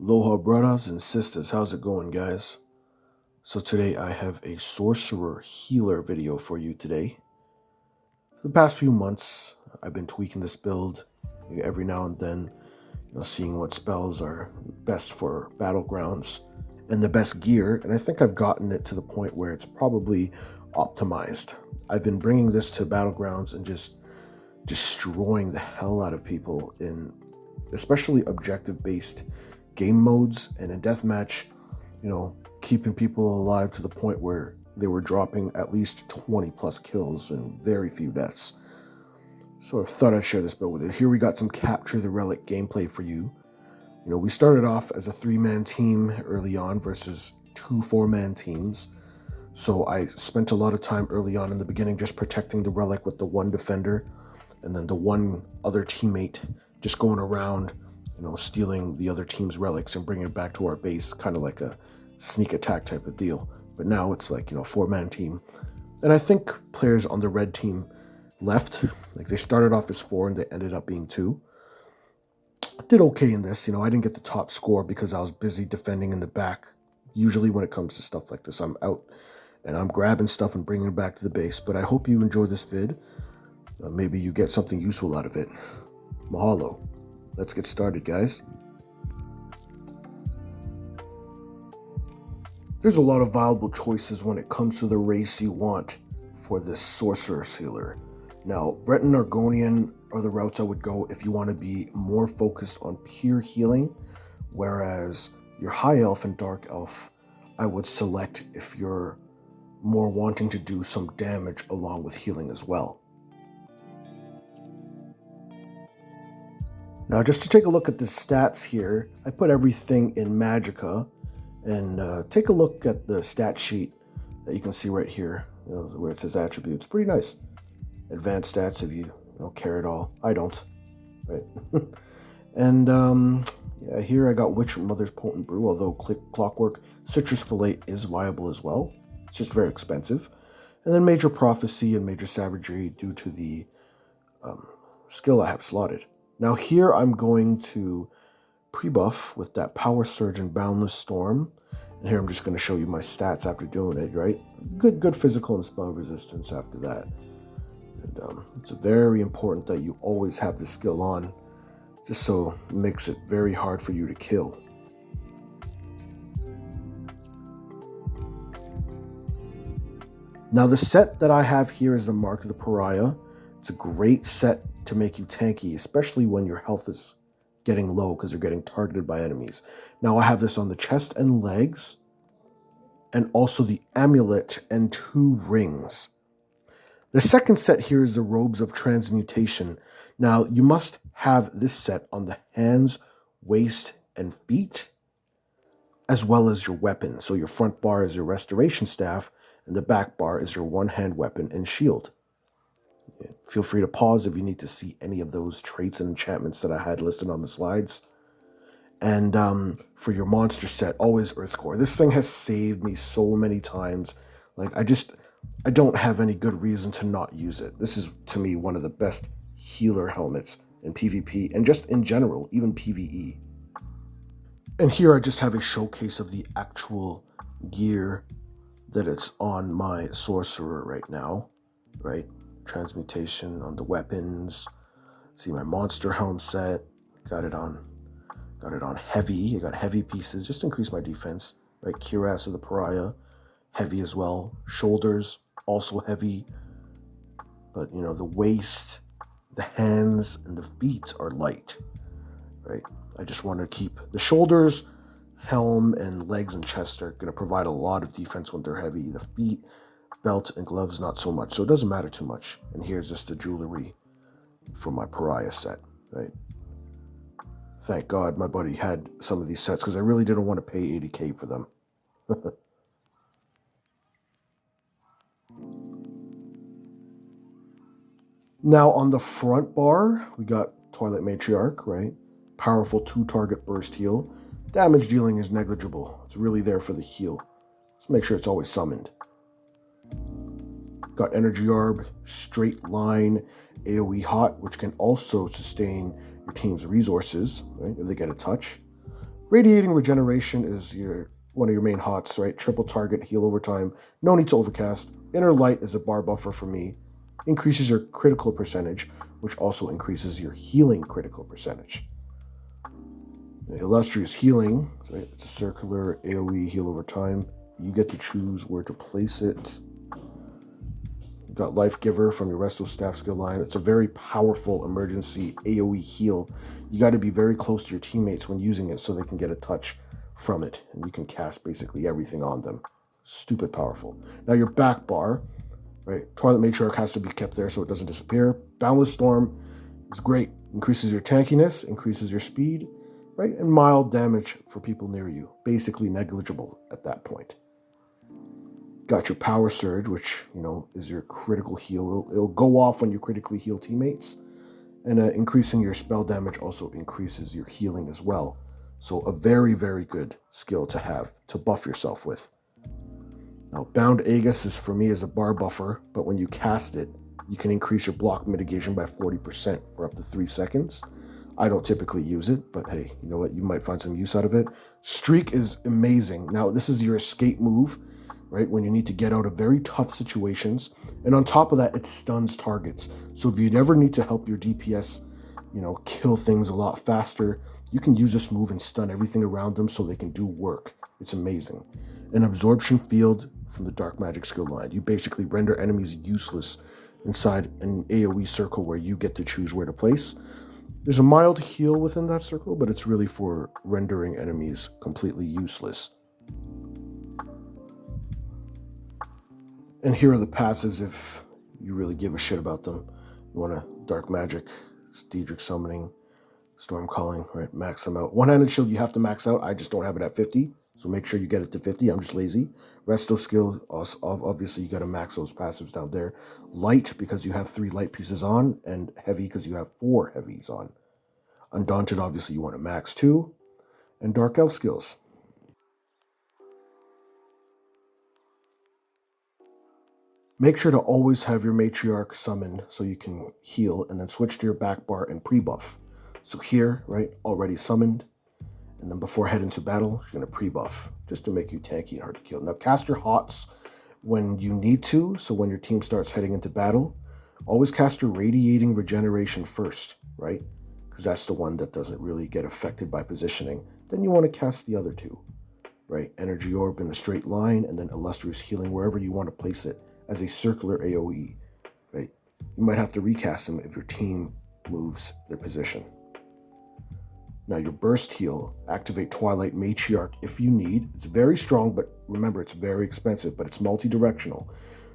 Aloha brothers and sisters, how's it going, guys? So today I have a sorcerer healer video for you today. For the past few months, I've been tweaking this build every now and then, seeing what spells are best for battlegrounds and the best gear, and I think I've gotten it to the point where it's probably optimized. I've been bringing this to battlegrounds and just destroying the hell out of people in especially objective-based game modes, and in deathmatch, keeping people alive to the point where they were dropping at least 20 plus kills and very few deaths. So I thought I'd share this build with you. Here we got some Capture the Relic gameplay for you. We started off as a 3-man team early on versus 2 4-man teams. So I spent a lot of time early on in the beginning just protecting the relic with the one defender, and then the one other teammate just going around, stealing the other team's relics and bringing it back to our base, kind of like a sneak attack type of deal. But now it's like, 4-man team. And I think players on the red team left. Like, they started off as 4 and they ended up being 2. Did okay in this. I didn't get the top score because I was busy defending in the back. Usually when it comes to stuff like this, I'm out and I'm grabbing stuff and bringing it back to the base. But I hope you enjoy this vid. Maybe you get something useful out of it. Mahalo. Let's get started, guys. There's a lot of viable choices when it comes to the race you want for this sorcerer's healer. Now, Breton Argonian are the routes I would go if you want to be more focused on pure healing, whereas your high elf and dark elf I would select if you're more wanting to do some damage along with healing as well. Now, just to take a look at the stats here, I put everything in Magicka, and take a look at the stat sheet that you can see right here, where it says attributes. Pretty nice. Advanced stats if you don't care at all. I don't, right? And yeah, here I got Witch Mother's Potent Brew, although Clockwork Citrus Fillet is viable as well. It's just very expensive. And then Major Prophecy and Major Savagery due to the skill I have slotted. Now here I'm going to pre-buff with that Power Surge and Boundless Storm. And here I'm just going to show you my stats after doing it, right? Good physical and spell resistance after that. And it's very important that you always have the skill on, just so it makes it very hard for you to kill. Now the set that I have here is the Mark of the Pariah. It's a great set to make you tanky, especially when your health is getting low because you're getting targeted by enemies. Now I have this on the chest and legs, and also the amulet and 2 rings. The second set here is the Robes of Transmutation. Now you must have this set on the hands, waist, and feet, as well as your weapon. So your front bar is your restoration staff, and the back bar is your one-hand weapon and shield. Feel free to pause if you need to see any of those traits and enchantments that I had listed on the slides. And for your monster set, always Earthgore. This thing has saved me so many times. Like, I don't have any good reason to not use it. This is, to me, one of the best healer helmets in PvP, and just in general, even PvE. And here I just have a showcase of the actual gear that it's on my sorcerer right now, right? Transmutation on the weapons. See my monster helm set. Got it on heavy. I got heavy pieces just to increase my defense. Right, cuirass of the Pariah, heavy as well. Shoulders also heavy. But the waist, the hands, and the feet are light. Right. I just want to keep the shoulders, helm, and legs and chest are going to provide a lot of defense when they're heavy. The feet, belt, and gloves, not so much. So it doesn't matter too much. And here's just the jewelry for my Pariah set, right? Thank God my buddy had some of these sets because I really didn't want to pay 80K for them. Now on the front bar, we got Twilight Matriarch, right? Powerful 2-target burst heal. Damage dealing is negligible. It's really there for the heal. Let's make sure it's always summoned. Got Energy Orb, Straight Line, AoE Hot, which can also sustain your team's resources, right, if they get a touch. Radiating regeneration is one of your main hots, right? Triple target, heal over time. No need to overcast. Inner light is a bar buffer for me. Increases your critical percentage, which also increases your healing critical percentage. The illustrious healing, right? It's a circular AoE heal over time. You get to choose where to place it. You've got Life Giver from your Resto Staff skill line. It's a very powerful emergency AoE heal. You got to be very close to your teammates when using it so they can get a touch from it, and you can cast basically everything on them. Stupid powerful. Now your back bar, right? Twilight Matriarch has to be kept there so it doesn't disappear. Boundless Storm is great. Increases your tankiness, increases your speed, right? And mild damage for people near you. Basically negligible at that point. Got your Power Surge, which, is your critical heal. It'll go off when you critically heal teammates. And increasing your spell damage also increases your healing as well. So a very, very good skill to have to buff yourself with. Now, Bound Aegis is for me as a bar buffer, but when you cast it, you can increase your block mitigation by 40% for up to 3 seconds. I don't typically use it, but hey, you know what? You might find some use out of it. Streak is amazing. Now, this is your escape move, right? When you need to get out of very tough situations. And on top of that, it stuns targets. So if you ever need to help your DPS, kill things a lot faster, you can use this move and stun everything around them so they can do work. It's amazing. An absorption field from the Dark Magic skill line. You basically render enemies useless inside an AoE circle where you get to choose where to place. There's a mild heal within that circle, but it's really for rendering enemies completely useless. And here are the passives if you really give a shit about them. You want a Dark Magic, Daedric Summoning, Storm Calling, right? Max them out. One-handed shield you have to max out. I just don't have it at 50, so make sure you get it to 50. I'm just lazy. Resto skill, obviously you got to max those passives down there. Light because you have 3 light pieces on, and heavy because you have 4 heavies on. Undaunted, obviously you want to max 2. And Dark Elf skills. Make sure to always have your Matriarch summoned so you can heal, and then switch to your back bar and pre-buff. So here, right, already summoned, and then before heading to battle, you're going to pre-buff, just to make you tanky and hard to kill. Now cast your hots when you need to, so when your team starts heading into battle, always cast your Radiating Regeneration first, right? Because that's the one that doesn't really get affected by positioning. Then you want to cast the other 2, right? Energy Orb in a straight line, and then Illustrious Healing wherever you want to place it as a circular AoE, right? You might have to recast them if your team moves their position. Now your burst heal, activate Twilight Matriarch if you need. It's very strong, but remember it's very expensive, but it's multi-directional.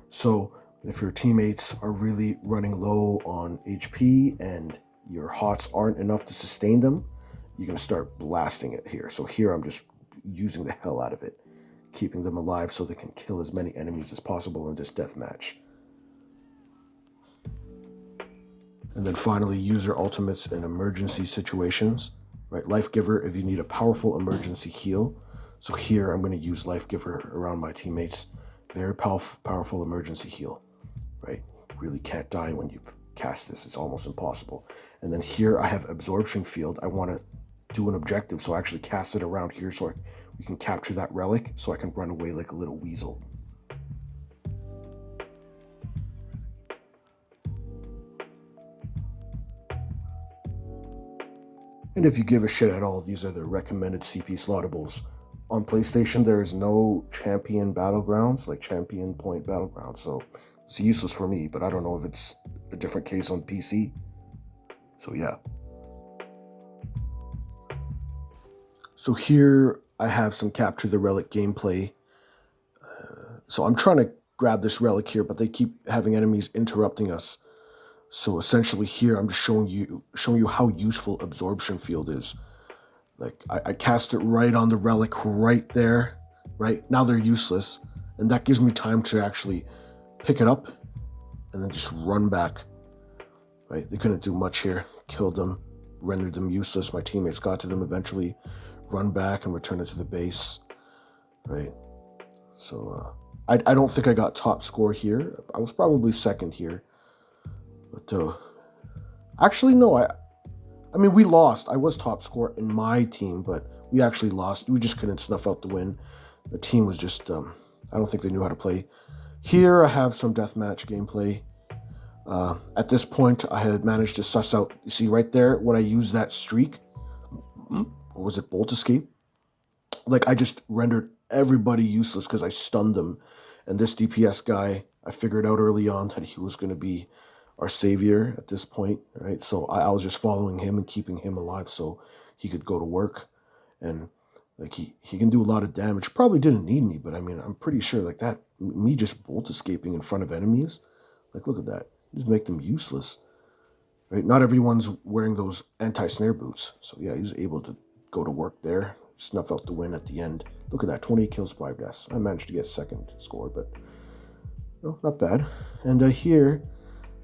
So if your teammates are really running low on HP and your hots aren't enough to sustain them, you're going to start blasting it here. So here I'm just using the hell out of it, keeping them alive so they can kill as many enemies as possible in this deathmatch. And then finally, user ultimates in emergency situations. Right, Life Giver if you need a powerful emergency heal. So here I'm going to use Life Giver around my teammates. Very powerful emergency heal. Right, really can't die when you cast this. It's almost impossible. And then here I have Absorption Field. I want to do an objective, so I actually cast it around here so we can capture that relic so I can run away like a little weasel. And if you give a shit at all, these are the recommended CP slottables. On PlayStation, there is no champion battlegrounds, like champion point battlegrounds, so it's useless for me, but I don't know if it's a different case on PC. So yeah. So here I have some Capture the Relic gameplay. So I'm trying to grab this relic here, but they keep having enemies interrupting us. So essentially here I'm just showing you how useful Absorption Field is. Like I cast it right on the relic right there, right? Now they're useless, and that gives me time to actually pick it up and then just run back. Right? They couldn't do much here. Killed them, rendered them useless. My teammates got to them eventually. Run back and return it to the base. Right? So I don't think I got top score here. I was probably second here. But actually no, I mean we lost. I was top score in my team, but we actually lost. We just couldn't snuff out the win. The team was just, I don't think they knew how to play. Here I have some deathmatch gameplay. At this point, I had managed to suss out, you see right there, when I used that streak, or was it Bolt Escape? Like, I just rendered everybody useless because I stunned them. And this DPS guy, I figured out early on that he was going to be our savior at this point, right? So I was just following him and keeping him alive so he could go to work. And like he can do a lot of damage. Probably didn't need me, but I mean, I'm pretty sure like that, me just bolt escaping in front of enemies, like look at that, just make them useless, right? Not everyone's wearing those anti-snare boots. So yeah, he was able to go to work there, snuff out the win at the end. Look at that, 28 kills, 5 deaths. I managed to get second score, but no, not bad. And here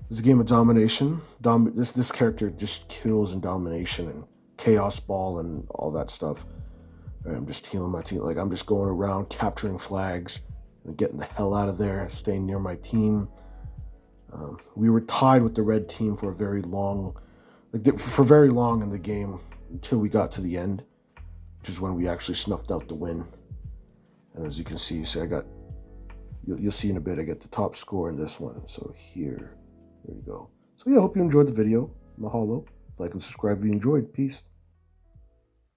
is a game of domination. This character just kills in domination and chaos ball and all that stuff. Right, I'm just healing my team. Like I'm just going around capturing flags and getting the hell out of there, staying near my team. We were tied with the red team for a very long, for very long in the game until we got to the end, which is when we actually snuffed out the win. And as you can see, I got, you'll see in a bit, I get the top score in this one. So there you go. So yeah, I hope you enjoyed the video. Mahalo. Like and subscribe if you enjoyed. Peace.